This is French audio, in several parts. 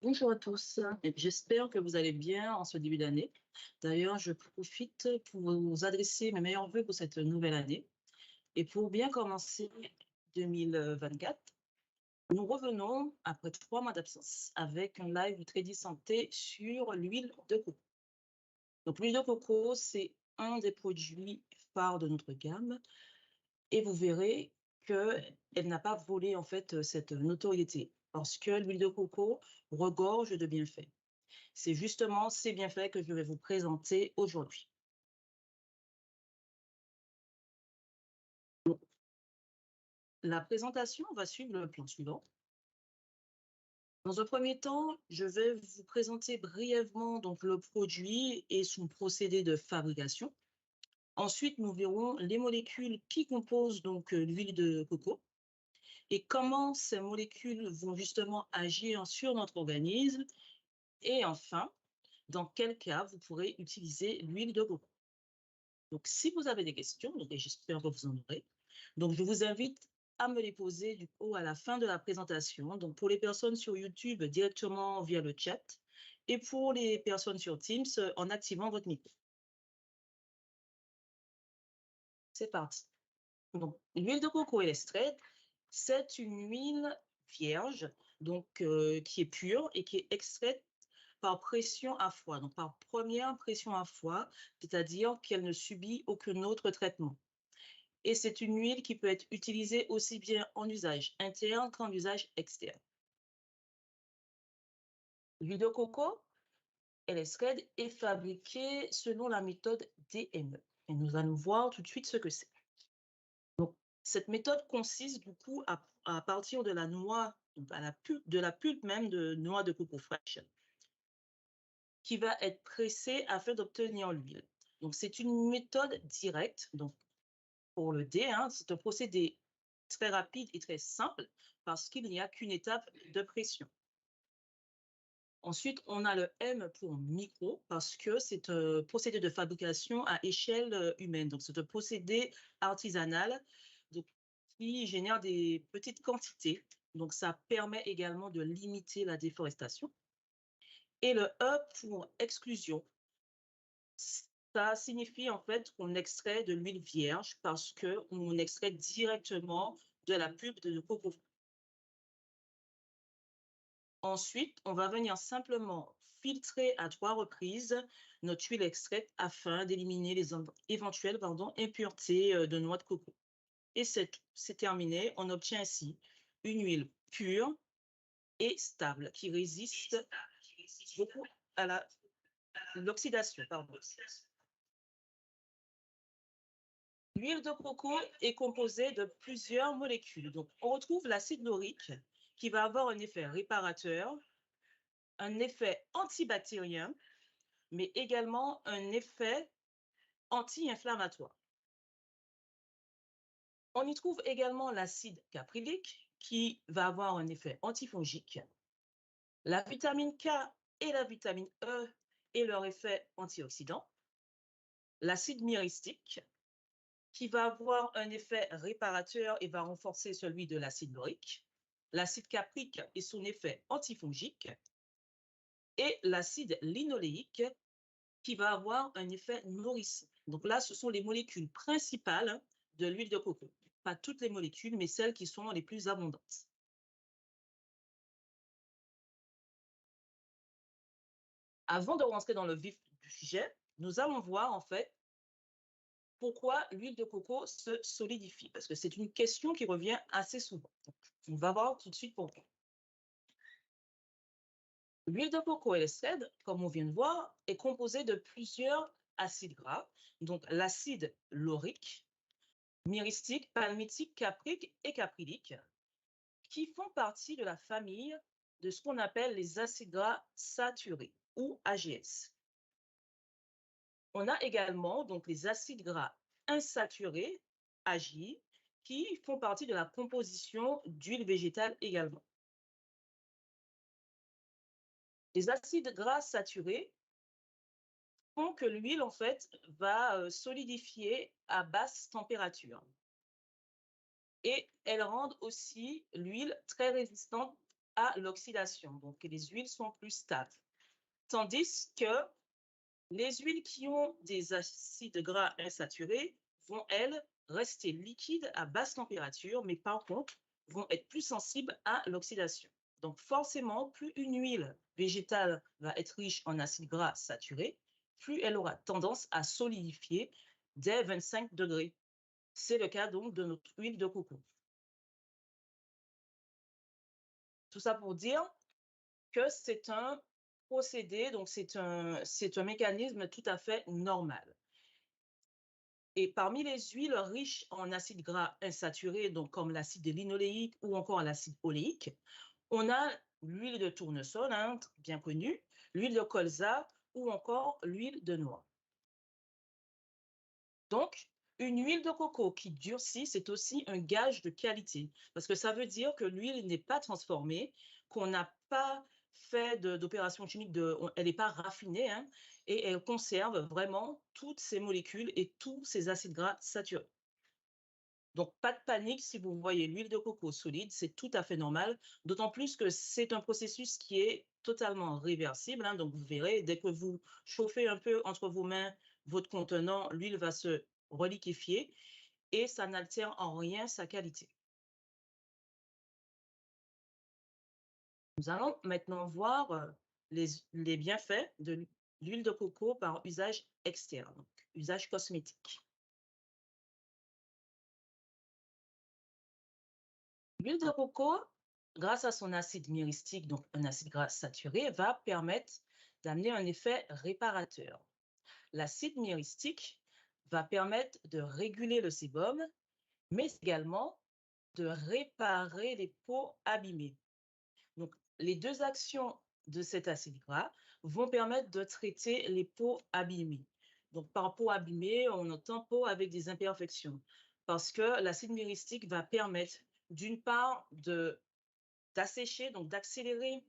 Bonjour à tous, j'espère que vous allez bien en ce début d'année. D'ailleurs, je profite pour vous adresser mes meilleurs vœux pour cette nouvelle année. Et pour bien commencer 2024, nous revenons après 3 mois d'absence avec un live Trading Santé sur l'huile de coco. Donc, l'huile de coco, c'est un des produits phares de notre gamme et vous verrez qu'elle n'a pas volé en fait cette notoriété parce que l'huile de coco regorge de bienfaits. C'est justement ces bienfaits que je vais vous présenter aujourd'hui. La présentation va suivre le plan suivant. Dans un premier temps, je vais vous présenter brièvement donc, le produit et son procédé de fabrication. Ensuite, nous verrons les molécules qui composent donc l'huile de coco et comment ces molécules vont justement agir sur notre organisme. Et enfin, dans quel cas vous pourrez utiliser l'huile de coco. Donc, si vous avez des questions, et j'espère que vous en aurez, donc je vous invite à me les poser du coup à la fin de la présentation. Donc, pour les personnes sur YouTube, directement via le chat, et pour les personnes sur Teams, en activant votre micro. C'est parti. Donc, l'huile de coco et l'extrait, c'est une huile vierge, donc qui est pure et qui est extraite par pression à froid, donc par première pression à froid, c'est-à-dire qu'elle ne subit aucun autre traitement. Et c'est une huile qui peut être utilisée aussi bien en usage interne qu'en usage externe. L'huile de coco, elle est fabriquée selon la méthode DME. Et nous allons voir tout de suite ce que c'est. Donc, cette méthode consiste du coup à partir de la noix, donc de la pulpe même de noix de coco fraîche, qui va être pressée afin d'obtenir l'huile. Donc, c'est une méthode directe. Donc, pour le D, c'est un procédé très rapide et très simple parce qu'il n'y a qu'une étape de pression. Ensuite, on a le M pour micro parce que c'est un procédé de fabrication à échelle humaine. Donc, c'est un procédé artisanal donc, qui génère des petites quantités. Donc, ça permet également de limiter la déforestation. Et le E pour exclusion. Ça signifie en fait qu'on extrait de l'huile vierge parce qu'on extrait directement de la pulpe de coco. Ensuite, on va venir simplement filtrer à 3 reprises notre huile extraite afin d'éliminer les éventuelles impuretés de noix de coco. Et c'est terminé. On obtient ainsi une huile pure et stable qui résiste beaucoup à l'oxydation. L'huile de coco est composée de plusieurs molécules. Donc, on retrouve l'acide laurique qui va avoir un effet réparateur, un effet antibactérien, mais également un effet anti-inflammatoire. On y trouve également l'acide caprylique qui va avoir un effet antifongique, la vitamine K et la vitamine E et leur effet antioxydant, l'acide myristique qui va avoir un effet réparateur et va renforcer celui de l'acide laurique, l'acide caprique et son effet antifongique, et l'acide linoléique qui va avoir un effet nourrissant. Donc là, ce sont les molécules principales de l'huile de coco. Pas toutes les molécules, mais celles qui sont les plus abondantes. Avant de rentrer dans le vif du sujet, nous allons voir en fait pourquoi l'huile de coco se solidifie, parce que c'est une question qui revient assez souvent. Donc, on va voir tout de suite pourquoi. L'huile de coco et le cèdre, comme on vient de voir, est composée de plusieurs acides gras, donc l'acide laurique, myristique, palmitique, caprique et caprylique, qui font partie de la famille de ce qu'on appelle les acides gras saturés ou AGS. On a également donc les acides gras insaturés, AGI, qui font partie de la composition d'huile végétale également. Les acides gras saturés font que l'huile, en fait, va solidifier à basse température. Et elles rendent aussi l'huile très résistante à l'oxydation. Donc, les huiles sont plus stables. Tandis que les huiles qui ont des acides gras insaturés vont, elles, rester liquides à basse température, mais par contre, vont être plus sensibles à l'oxydation. Donc, forcément, plus une huile végétale va être riche en acides gras saturés, plus elle aura tendance à solidifier dès 25 degrés. C'est le cas donc de notre huile de coco. Tout ça pour dire que c'est un procédé, donc c'est un mécanisme tout à fait normal. Et parmi les huiles riches en acides gras insaturés, donc comme l'acide linoléique ou encore l'acide oléique, on a l'huile de tournesol, hein, bien connue, l'huile de colza ou encore l'huile de noix. Donc, une huile de coco qui durcit, c'est aussi un gage de qualité, parce que ça veut dire que l'huile n'est pas transformée, qu'on n'a pas fait d'opération chimique, elle n'est pas raffinée, hein, et elle conserve vraiment toutes ces molécules et tous ces acides gras saturés. Donc, pas de panique si vous voyez l'huile de coco solide, c'est tout à fait normal, d'autant plus que c'est un processus qui est totalement réversible, hein, donc vous verrez, dès que vous chauffez un peu entre vos mains votre contenant, l'huile va se reliquéfier et ça n'altère en rien sa qualité. Nous allons maintenant voir les bienfaits de l'huile de coco par usage externe, donc usage cosmétique. L'huile de coco, grâce à son acide myristique, donc un acide gras saturé, va permettre d'amener un effet réparateur. L'acide myristique va permettre de réguler le sébum, mais également de réparer les peaux abîmées. Donc, les deux actions de cet acide gras vont permettre de traiter les peaux abîmées. Donc, par peau abîmée, on entend peau avec des imperfections, parce que l'acide myristique va permettre, d'une part, d'assécher, donc d'accélérer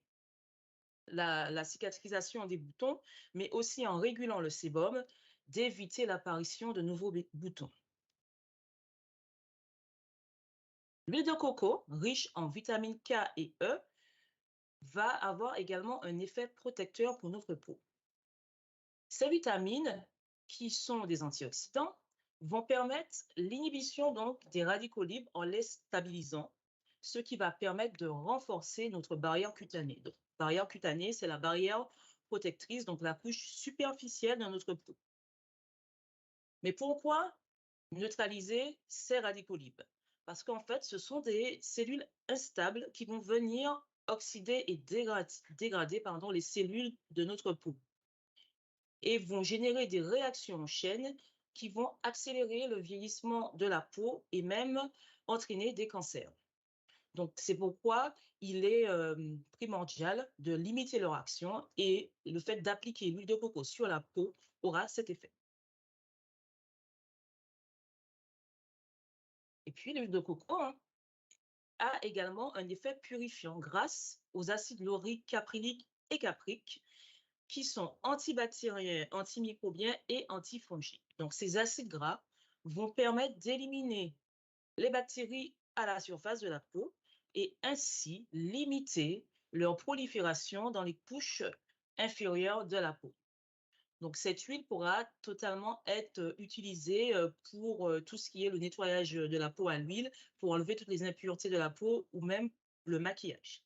la cicatrisation des boutons, mais aussi en régulant le sébum, d'éviter l'apparition de nouveaux boutons. L'huile de coco, riche en vitamines K et E, va avoir également un effet protecteur pour notre peau. Ces vitamines, qui sont des antioxydants, vont permettre l'inhibition donc des radicaux libres en les stabilisant, ce qui va permettre de renforcer notre barrière cutanée. Donc, barrière cutanée, c'est la barrière protectrice, donc la couche superficielle de notre peau. Mais pourquoi neutraliser ces radicaux libres? Parce qu'en fait, ce sont des cellules instables qui vont venir oxyder et dégrader les cellules de notre peau et vont générer des réactions en chaîne qui vont accélérer le vieillissement de la peau et même entraîner des cancers. Donc, c'est pourquoi il est primordial de limiter leur action et le fait d'appliquer l'huile de coco sur la peau aura cet effet. Et puis, l'huile de coco, hein, a également un effet purifiant grâce aux acides lauriques, capryliques et capriques qui sont antibactériens, antimicrobiens et antifongiques. Donc, ces acides gras vont permettre d'éliminer les bactéries à la surface de la peau et ainsi limiter leur prolifération dans les couches inférieures de la peau. Donc, cette huile pourra totalement être utilisée pour tout ce qui est le nettoyage de la peau à l'huile, pour enlever toutes les impuretés de la peau ou même le maquillage.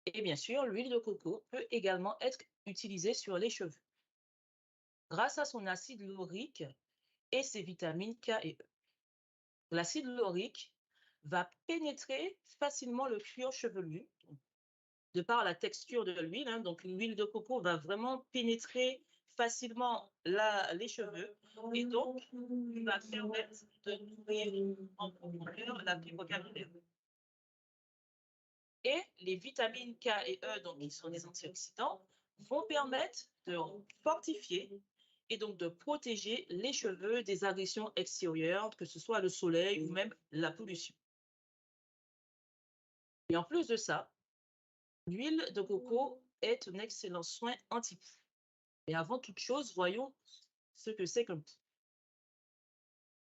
Et bien sûr, l'huile de coco peut également être utilisée sur les cheveux grâce à son acide laurique et ses vitamines K et E. L'acide laurique va pénétrer facilement le cuir chevelu de par la texture de l'huile, hein. Donc, l'huile de coco va vraiment pénétrer facilement les cheveux et donc va permettre de nourrir en profondeur la fibre capillaire. Et les vitamines K et E, donc qui sont des antioxydants, vont permettre de fortifier et donc de protéger les cheveux des agressions extérieures, que ce soit le soleil ou même la pollution. Et en plus de ça, l'huile de coco est un excellent soin anti-poux. Et avant toute chose, voyons ce que c'est qu'un poux.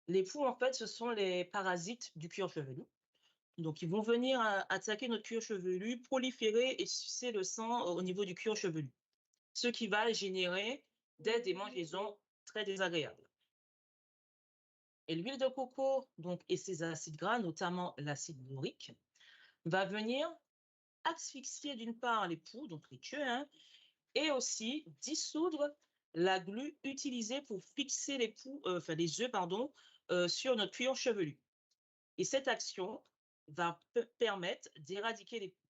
Les poux, en fait, ce sont les parasites du cuir chevelu. Donc, ils vont venir attaquer notre cuir chevelu, proliférer et sucer le sang au niveau du cuir chevelu, ce qui va générer des démangeaisons très désagréables. Et l'huile de coco donc, et ses acides gras, notamment l'acide laurique, va venir asphyxier d'une part les poux, donc les queues, hein, et aussi dissoudre la glu utilisée pour fixer les poux, enfin les œufs, pardon, sur notre cuir chevelu. Et cette action va permettre d'éradiquer les poux.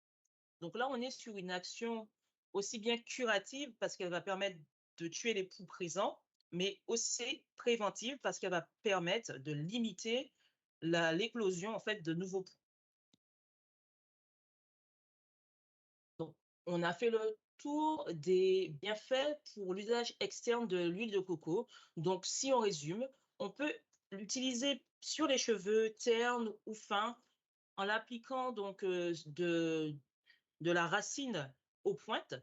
Donc là, on est sur une action aussi bien curative parce qu'elle va permettre de tuer les poux présents, mais aussi préventive parce qu'elle va permettre de limiter l'éclosion en fait de nouveaux poux. Donc, on a fait le tour des bienfaits pour l'usage externe de l'huile de coco. Donc, si on résume, on peut l'utiliser sur les cheveux ternes ou fins en l'appliquant donc de la racine aux pointes.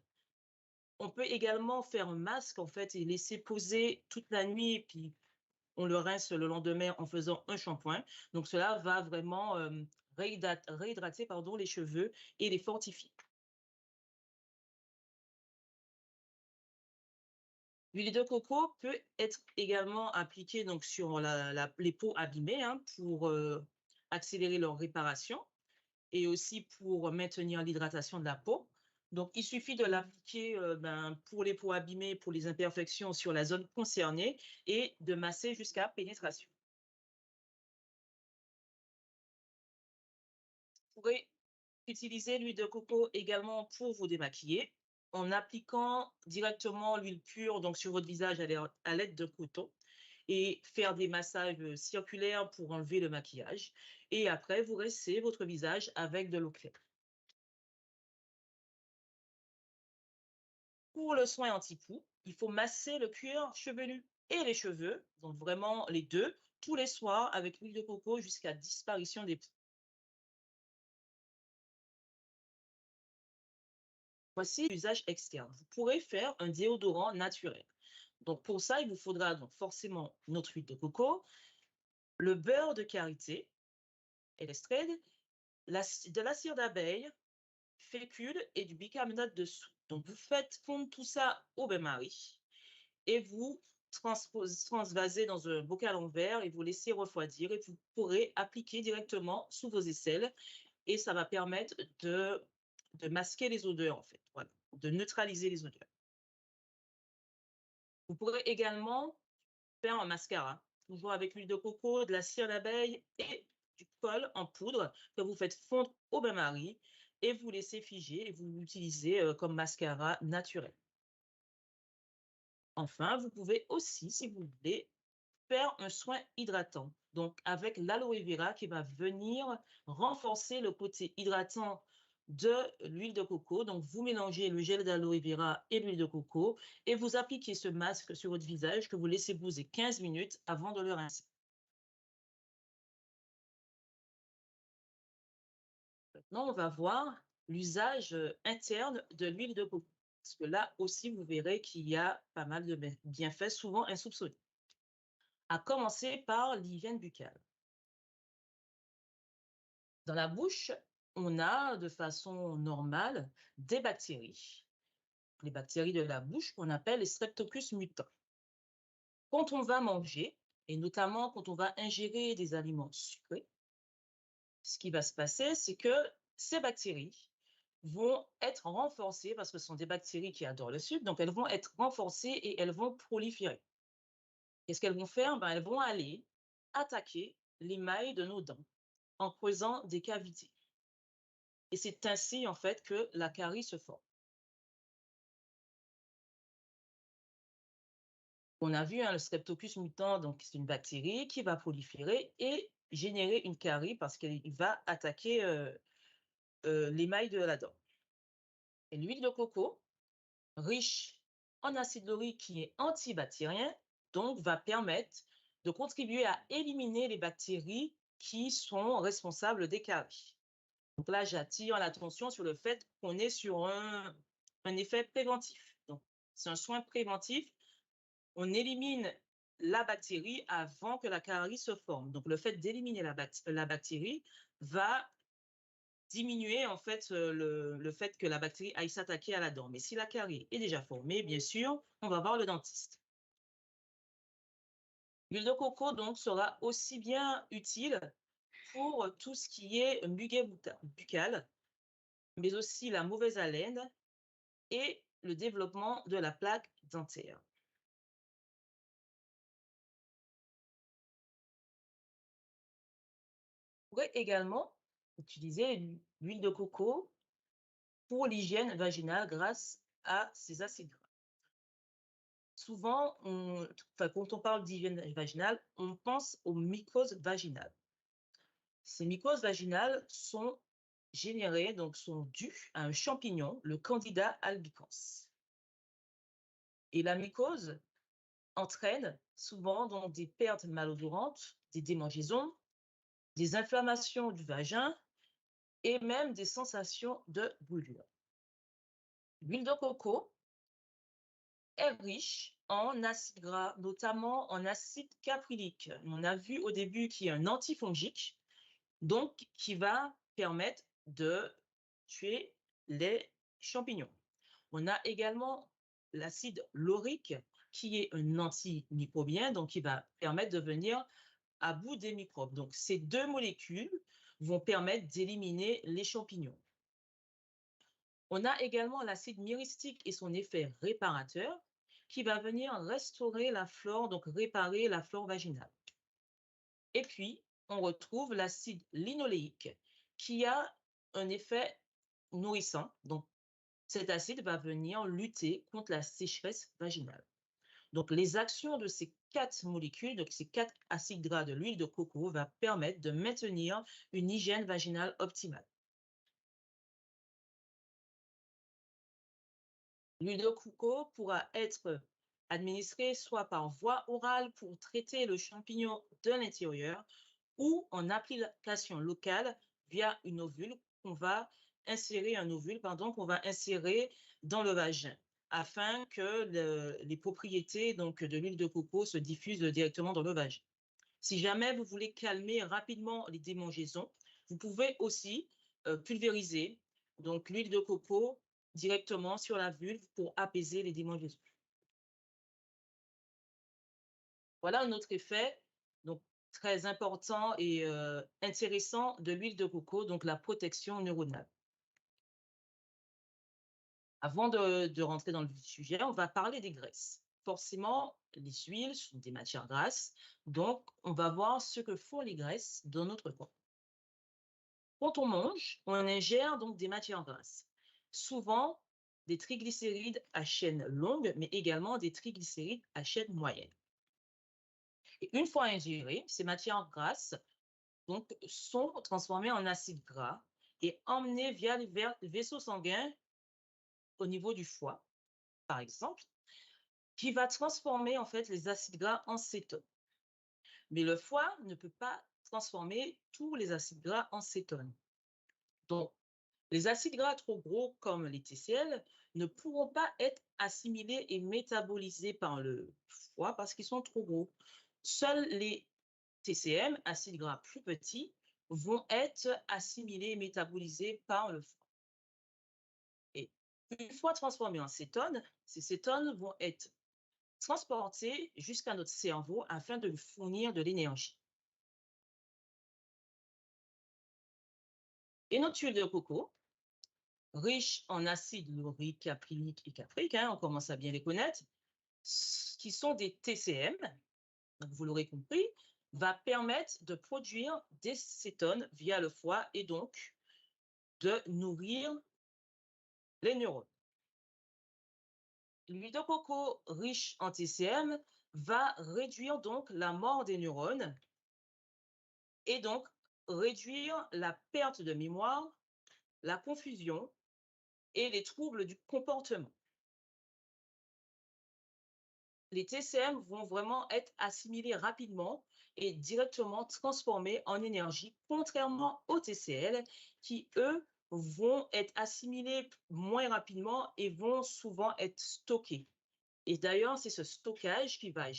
On peut également faire un masque en fait et laisser poser toute la nuit et puis on le rince le lendemain en faisant un shampoing. Donc, cela va vraiment réhydrater pardon, les cheveux et les fortifier. L'huile de coco peut être également appliquée donc sur les peaux abîmées hein, pour accélérer leur réparation et aussi pour maintenir l'hydratation de la peau. Donc, il suffit de l'appliquer pour les peaux abîmées, pour les imperfections sur la zone concernée et de masser jusqu'à pénétration. Vous pourrez utiliser l'huile de coco également pour vous démaquiller en appliquant directement l'huile pure donc sur votre visage à l'aide de coton et faire des massages circulaires pour enlever le maquillage. Et après, vous rinцez votre visage avec de l'eau claire. Pour le soin anti-poux, il faut masser le cuir chevelu et les cheveux, donc vraiment les deux, tous les soirs avec l'huile de coco jusqu'à disparition des poux. Voici l'usage externe. Vous pourrez faire un déodorant naturel. Donc pour ça, il vous faudra donc forcément notre huile de coco, le beurre de karité, Elestrade, de la cire d'abeille, fécule et du bicarbonate de soude. Donc vous faites fondre tout ça au bain-marie et vous transvasez dans un bocal en verre et vous laissez refroidir et vous pourrez appliquer directement sous vos aisselles et ça va permettre de masquer les odeurs en fait, voilà, de neutraliser les odeurs. Vous pourrez également faire un mascara, toujours avec l'huile de coco, de la cire d'abeille et du colle en poudre que vous faites fondre au bain-marie et vous laissez figer et vous l'utilisez comme mascara naturel. Enfin, vous pouvez aussi, si vous voulez, faire un soin hydratant. Donc, avec l'aloe vera qui va venir renforcer le côté hydratant de l'huile de coco. Donc, vous mélangez le gel d'aloe vera et l'huile de coco et vous appliquez ce masque sur votre visage que vous laissez bouger 15 minutes avant de le rincer. Maintenant, on va voir l'usage interne de l'huile de coco. Parce que là aussi, vous verrez qu'il y a pas mal de bienfaits, souvent insoupçonnés. À commencer par l'hygiène buccale. Dans la bouche, on a de façon normale des bactéries. Les bactéries de la bouche qu'on appelle les Streptococcus mutans. Quand on va manger, et notamment quand on va ingérer des aliments sucrés, ce qui va se passer, c'est que ces bactéries vont être renforcées, parce que ce sont des bactéries qui adorent le sucre, donc elles vont être renforcées et elles vont proliférer. Qu'est-ce qu'elles vont faire? Elles vont aller attaquer l'émail de nos dents en creusant des cavités. Et c'est ainsi, en fait, que la carie se forme. On a vu, hein, le Streptococcus mutant, donc c'est une bactérie qui va proliférer et générer une carie parce qu'il va attaquer l'émail de la dent. Et l'huile de coco, riche en acide laurique qui est antibactérien, donc va permettre de contribuer à éliminer les bactéries qui sont responsables des caries. Donc là, j'attire l'attention sur le fait qu'on est sur un effet préventif. Donc, c'est un soin préventif. On élimine la bactérie avant que la carie se forme. Donc, le fait d'éliminer la bactérie va diminuer en fait le fait que la bactérie aille s'attaquer à la dent. Mais si la carie est déjà formée, bien sûr, on va voir le dentiste. L'huile de coco donc sera aussi bien utile pour tout ce qui est muquet buccal, mais aussi la mauvaise haleine et le développement de la plaque dentaire. On pourrait également utiliser l'huile de coco pour l'hygiène vaginale grâce à ses acides gras. Souvent, quand on parle d'hygiène vaginale, on pense aux mycoses vaginales. Ces mycoses vaginales sont générées, donc sont dues à un champignon, le Candida albicans. Et la mycose entraîne souvent donc des pertes malodorantes, des démangeaisons, des inflammations du vagin et même des sensations de brûlure. L'huile de coco est riche en acides gras, notamment en acide caprylique. On a vu au début qu'il y a un antifongique, donc qui va permettre de tuer les champignons. On a également l'acide laurique, qui est un antimicrobien, donc qui va permettre de venir à bout des microbes. Donc, ces deux molécules vont permettre d'éliminer les champignons. On a également l'acide myristique et son effet réparateur qui va venir restaurer la flore, donc réparer la flore vaginale. Et puis, on retrouve l'acide linoléique qui a un effet nourrissant. Donc, cet acide va venir lutter contre la sécheresse vaginale. Donc, les actions de ces 4 molécules, donc ces 4 acides gras de l'huile de coco, va permettre de maintenir une hygiène vaginale optimale. L'huile de coco pourra être administrée soit par voie orale pour traiter le champignon de l'intérieur ou en application locale via une ovule qu'on va insérer, un ovule, pardon, qu'on va insérer dans le vagin afin que les propriétés donc, de l'huile de coco se diffusent directement dans le vagin. Si jamais vous voulez calmer rapidement les démangeaisons, vous pouvez aussi pulvériser donc l'huile de coco directement sur la vulve pour apaiser les démangeaisons. Voilà un autre effet donc, très important et intéressant de l'huile de coco, donc la protection neuronale. Avant de rentrer dans le vif du sujet, on va parler des graisses. Forcément, les huiles sont des matières grasses, donc on va voir ce que font les graisses dans notre corps. Quand on mange, on ingère donc des matières grasses, souvent des triglycérides à chaîne longue, mais également des triglycérides à chaîne moyenne. Et une fois ingérées, ces matières grasses donc, sont transformées en acides gras et emmenées via les vaisseaux sanguins au niveau du foie, par exemple, qui va transformer en fait les acides gras en cétones. Mais le foie ne peut pas transformer tous les acides gras en cétones. Donc, les acides gras trop gros comme les TCL ne pourront pas être assimilés et métabolisés par le foie parce qu'ils sont trop gros. Seuls les TCM, acides gras plus petits, vont être assimilés et métabolisés par le foie. Et une fois transformés en cétones, ces cétones vont être transportés jusqu'à notre cerveau afin de lui fournir de l'énergie. Et notre huile de coco, riche en acide laurique, caprylique et caprique, on commence à bien les connaître, qui sont des TCM, donc vous l'aurez compris, va permettre de produire des cétones via le foie et donc de nourrir les neurones. L'huile de coco riche en TCM va réduire donc la mort des neurones et donc réduire la perte de mémoire, la confusion et les troubles du comportement. Les TCM vont vraiment être assimilés rapidement et directement transformés en énergie, contrairement aux TCL qui, eux, vont être assimilés moins rapidement et vont souvent être stockés. Et d'ailleurs, c'est ce stockage qui peut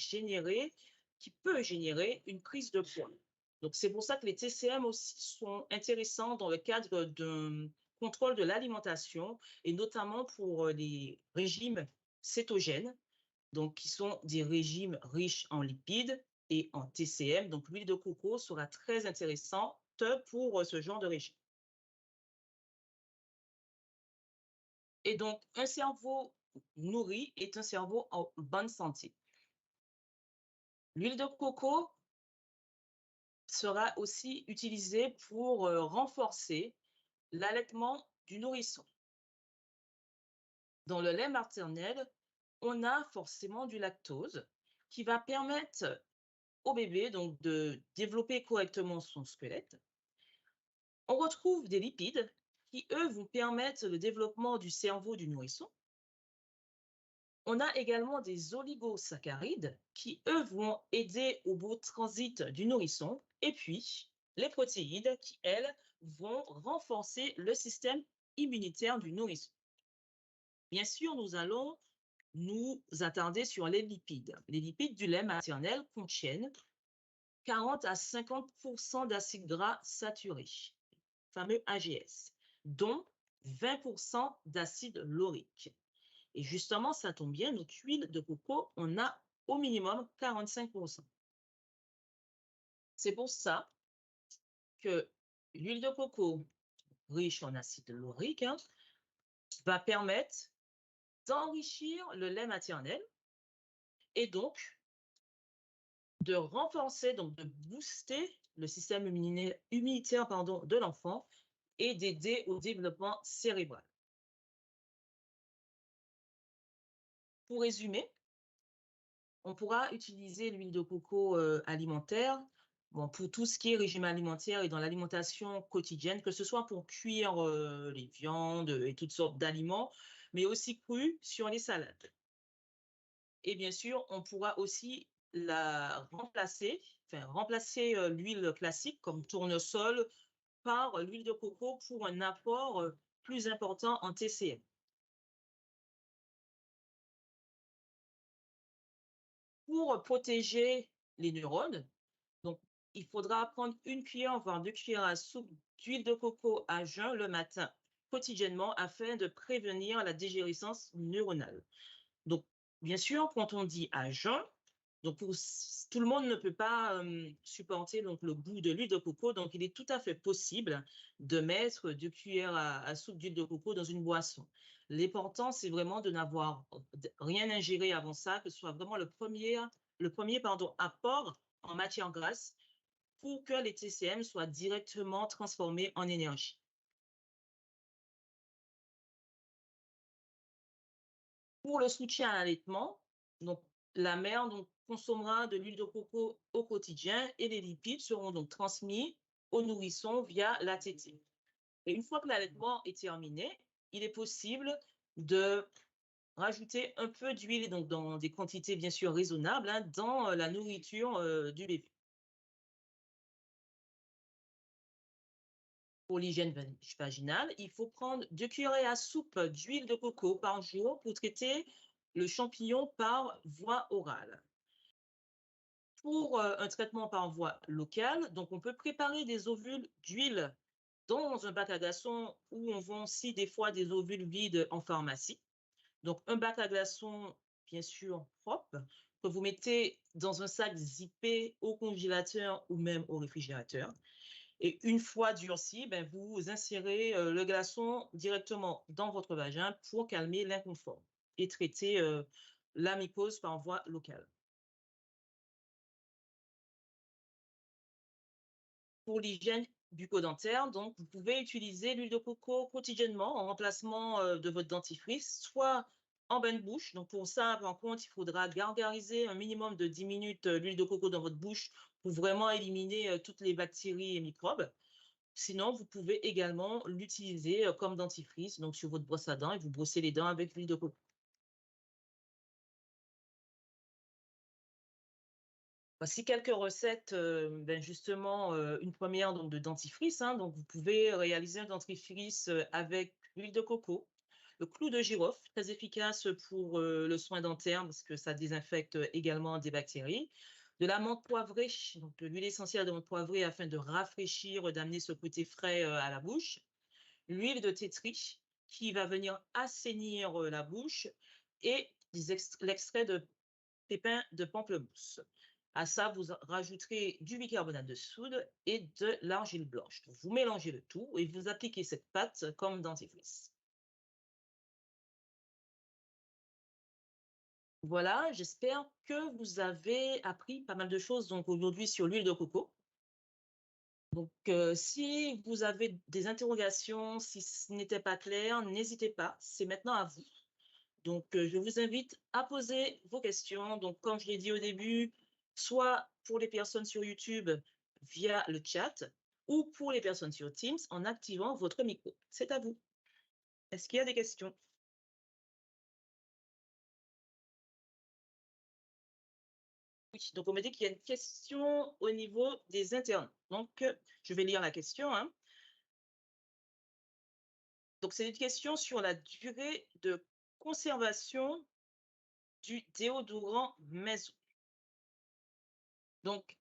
générer une prise de poids. Donc, c'est pour ça que les TCM aussi sont intéressants dans le cadre d'un contrôle de l'alimentation et notamment pour les régimes cétogènes, donc qui sont des régimes riches en lipides et en TCM. Donc, l'huile de coco sera très intéressante pour ce genre de régime. Et donc, un cerveau nourri est un cerveau en bonne santé. L'huile de coco sera aussi utilisée pour renforcer l'allaitement du nourrisson. Dans le lait maternel, on a forcément du lactose qui va permettre au bébé donc de développer correctement son squelette. On retrouve des lipides qui, eux, vont permettre le développement du cerveau du nourrisson. On a également des oligosaccharides qui, eux, vont aider au beau transit du nourrisson. Et puis, les protéines qui, elles, vont renforcer le système immunitaire du nourrisson. Bien sûr, nous allons nous attarder sur les lipides. Les lipides du lait maternel contiennent 40 à 50% d'acides gras saturés, fameux AGS, dont 20% d'acide laurique. Et justement, ça tombe bien, notre huile de coco, on a au minimum 45%. C'est pour ça que l'huile de coco riche en acide laurique va permettre d'enrichir le lait maternel et donc de renforcer, donc de booster le système immunitaire de l'enfant et d'aider au développement cérébral. Pour résumer, on pourra utiliser l'huile de coco alimentaire pour tout ce qui est régime alimentaire et dans l'alimentation quotidienne, que ce soit pour cuire les viandes et toutes sortes d'aliments, mais aussi cru sur les salades. Et bien sûr, on pourra aussi la remplacer, l'huile classique comme tournesol par l'huile de coco pour un apport plus important en TCM. Pour protéger les neurones, donc, il faudra prendre une cuillère, voire 2 cuillères à soupe d'huile de coco à jeun le matin, quotidiennement, afin de prévenir la dégénérescence neuronale. Donc, bien sûr, quand on dit à jeun, donc tout le monde ne peut pas supporter donc, le goût de l'huile de coco, donc il est tout à fait possible de mettre 2 cuillères à soupe d'huile de coco dans une boisson. L'important, c'est vraiment de n'avoir rien ingéré avant ça, que ce soit vraiment le premier apport en matière grasse pour que les TCM soient directement transformés en énergie. Pour le soutien à l'allaitement, donc la mère consommera de l'huile de coco au quotidien et les lipides seront donc transmis au nourrisson via la tétée. Et une fois que l'allaitement est terminé, il est possible de rajouter un peu d'huile, donc dans des quantités bien sûr raisonnables, dans la nourriture du bébé. Pour l'hygiène vaginale, il faut prendre 2 cuillerées à soupe d'huile de coco par jour pour traiter le champignon par voie orale. Pour un traitement par voie locale, donc on peut préparer des ovules d'huile dans un bac à glaçons ou on vend aussi des fois des ovules vides en pharmacie. Donc un bac à glaçons, bien sûr, propre, que vous mettez dans un sac zippé au congélateur ou même au réfrigérateur. Et une fois durci, vous insérez le glaçon directement dans votre vagin pour calmer l'inconfort et traiter la mycose par voie locale. Pour l'hygiène bucco-dentaire, donc, vous pouvez utiliser l'huile de coco quotidiennement en remplacement de votre dentifrice, soit en bain de bouche. Donc, pour ça, par contre, il faudra gargariser un minimum de 10 minutes l'huile de coco dans votre bouche pour vraiment éliminer toutes les bactéries et microbes. Sinon, vous pouvez également l'utiliser comme dentifrice, donc sur votre brosse à dents, et vous brossez les dents avec l'huile de coco. Voici quelques recettes, justement, une première donc de dentifrice, donc vous pouvez réaliser un dentifrice avec l'huile de coco, le clou de girofle, très efficace pour le soin dentaire parce que ça désinfecte également des bactéries, De la menthe poivrée, donc de l'huile essentielle de menthe poivrée afin de rafraîchir, d'amener ce côté frais à la bouche. L'huile de thé tree qui va venir assainir la bouche et l'extrait de pépins de pamplemousse. À ça, vous rajouterez du bicarbonate de soude et de l'argile blanche. Donc, vous mélangez le tout et vous appliquez cette pâte comme dentifrice. Voilà, j'espère que vous avez appris pas mal de choses donc aujourd'hui sur l'huile de coco. Donc, si vous avez des interrogations, si ce n'était pas clair, n'hésitez pas, c'est maintenant à vous. Donc, je vous invite à poser vos questions. Donc, comme je l'ai dit au début, soit pour les personnes sur YouTube via le chat ou pour les personnes sur Teams en activant votre micro. C'est à vous. Est-ce qu'il y a des questions? Oui, donc on me dit qu'il y a une question au niveau des internautes. Donc, je vais lire la question, hein. Donc, c'est une question sur la durée de conservation du déodorant maison. Donc,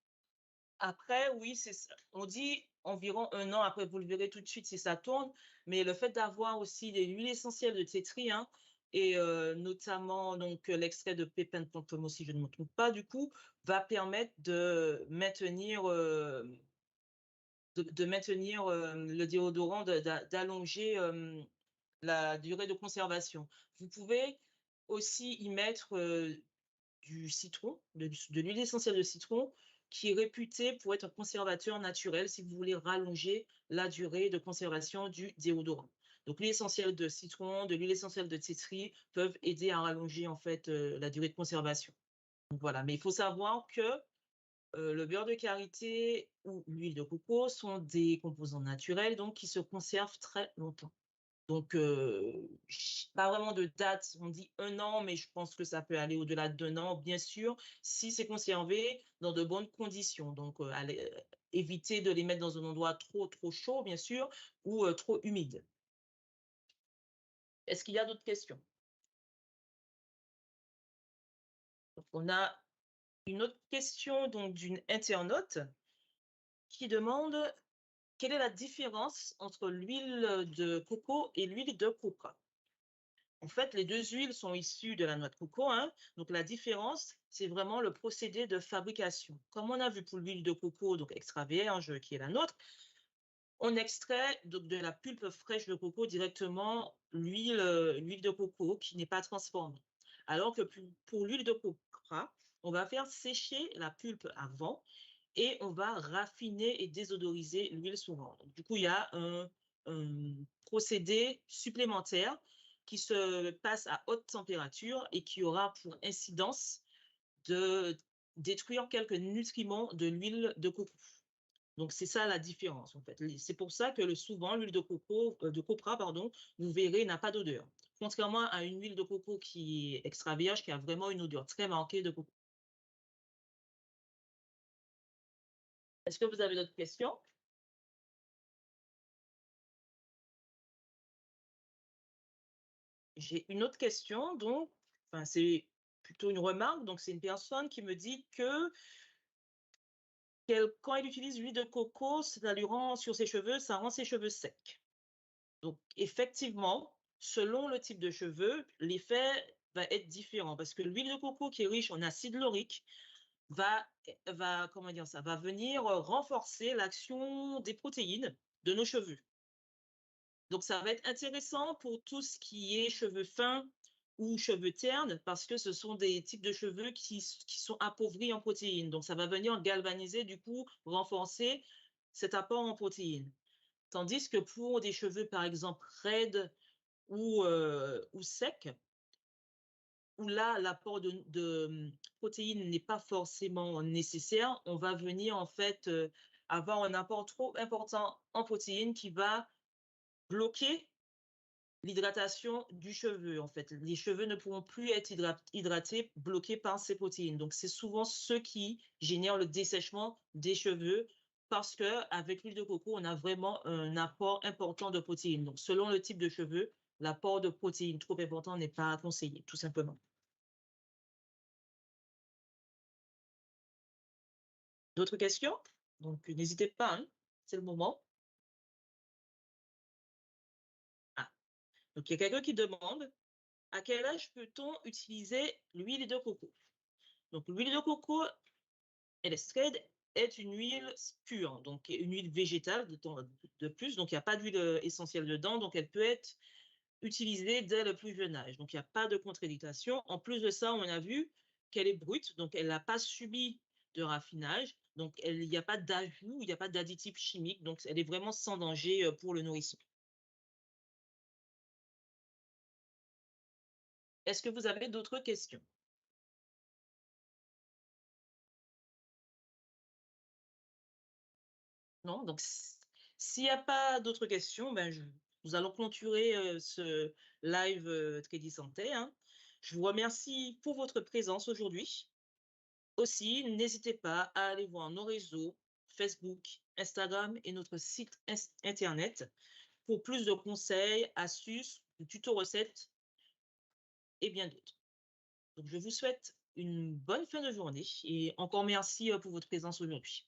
après, oui, c'est ça. On dit environ 1 an, après vous le verrez tout de suite si ça tourne, mais le fait d'avoir aussi les huiles essentielles de thé hein, et notamment donc l'extrait de pépins de pamplemousse, si je ne me trompe pas, du coup, va permettre de maintenir, le déodorant, d'allonger, la durée de conservation. Vous pouvez aussi y mettre, du citron, de l'huile essentielle de citron, qui est réputée pour être un conservateur naturel si vous voulez rallonger la durée de conservation du déodorant. Donc l'huile essentielle de citron, de l'huile essentielle de tea tree peuvent aider à rallonger en fait, la durée de conservation. Donc voilà, mais il faut savoir que, le beurre de karité ou l'huile de coco sont des composants naturels, donc qui se conservent très longtemps. Donc, pas vraiment de date, on dit 1 an, mais je pense que ça peut aller au-delà d'1 an, bien sûr, si c'est conservé dans de bonnes conditions. Donc, éviter de les mettre dans un endroit trop chaud, bien sûr, ou trop humide. Est-ce qu'il y a d'autres questions? Donc, on a une autre question donc d'une internaute qui demande: «Quelle est la différence entre l'huile de coco et l'huile de coca?» En fait, les 2 huiles sont issues de la noix de coco, hein, donc la différence, c'est vraiment le procédé de fabrication. Comme on a vu pour l'huile de coco, donc extra vierge, qui est la nôtre, on extrait donc de la pulpe fraîche de coco directement l'huile de coco qui n'est pas transformée. Alors que pour l'huile de coca, on va faire sécher la pulpe avant et on va raffiner et désodoriser l'huile souvent. Donc, du coup, il y a un procédé supplémentaire qui se passe à haute température et qui aura pour incidence de détruire quelques nutriments de l'huile de coco. Donc, c'est ça la différence, en fait. C'est pour ça que souvent, l'huile de coco, de copra, pardon, vous verrez, n'a pas d'odeur. Contrairement à une huile de coco qui est extra vierge, qui a vraiment une odeur très marquée de coco. Est-ce que vous avez d'autres questions? J'ai une autre question, donc, enfin, c'est plutôt une remarque. Donc, c'est une personne qui me dit que quand elle utilise l'huile de coco, ça lui rend sur ses cheveux, ça rend ses cheveux secs. Donc, effectivement, selon le type de cheveux, l'effet va être différent parce que l'huile de coco qui est riche en acide laurique comment dire ça, va venir renforcer l'action des protéines de nos cheveux. Donc, ça va être intéressant pour tout ce qui est cheveux fins ou cheveux ternes, parce que ce sont des types de cheveux qui sont appauvris en protéines. Donc, ça va venir galvaniser, du coup, renforcer cet apport en protéines. Tandis que pour des cheveux, par exemple, raides ou secs, où là, l'apport de protéines n'est pas forcément nécessaire, on va venir, en fait, avoir un apport trop important en protéines qui va bloquer l'hydratation du cheveu, en fait. Les cheveux ne pourront plus être hydratés, bloqués par ces protéines. Donc, c'est souvent ce qui génère le dessèchement des cheveux parce qu'avec l'huile de coco, on a vraiment un apport important de protéines. Donc, selon le type de cheveux, l'apport de protéines trop important n'est pas conseillé, tout simplement. D'autres questions? Donc n'hésitez pas, hein, c'est le moment. Ah, donc il y a quelqu'un qui demande: «À quel âge peut-on utiliser l'huile de coco?» Donc l'huile de coco Elesthred est une huile pure, donc une huile végétale de plus, donc il n'y a pas d'huile essentielle dedans, donc elle peut être utilisée dès le plus jeune âge. Donc il n'y a pas de contre-indication. En plus de ça, on a vu qu'elle est brute, donc elle n'a pas subi de raffinage, donc il n'y a pas d'ajout, il n'y a pas d'additif chimique, donc elle est vraiment sans danger pour le nourrisson. Est-ce que vous avez d'autres questions? Non? Donc s'il n'y a pas d'autres questions, ben, nous allons clôturer ce live Crédit Santé, hein. Je vous remercie pour votre présence aujourd'hui. Aussi, n'hésitez pas à aller voir nos réseaux Facebook, Instagram et notre site internet pour plus de conseils, astuces, de tutos recettes et bien d'autres. Donc, je vous souhaite une bonne fin de journée et encore merci pour votre présence aujourd'hui.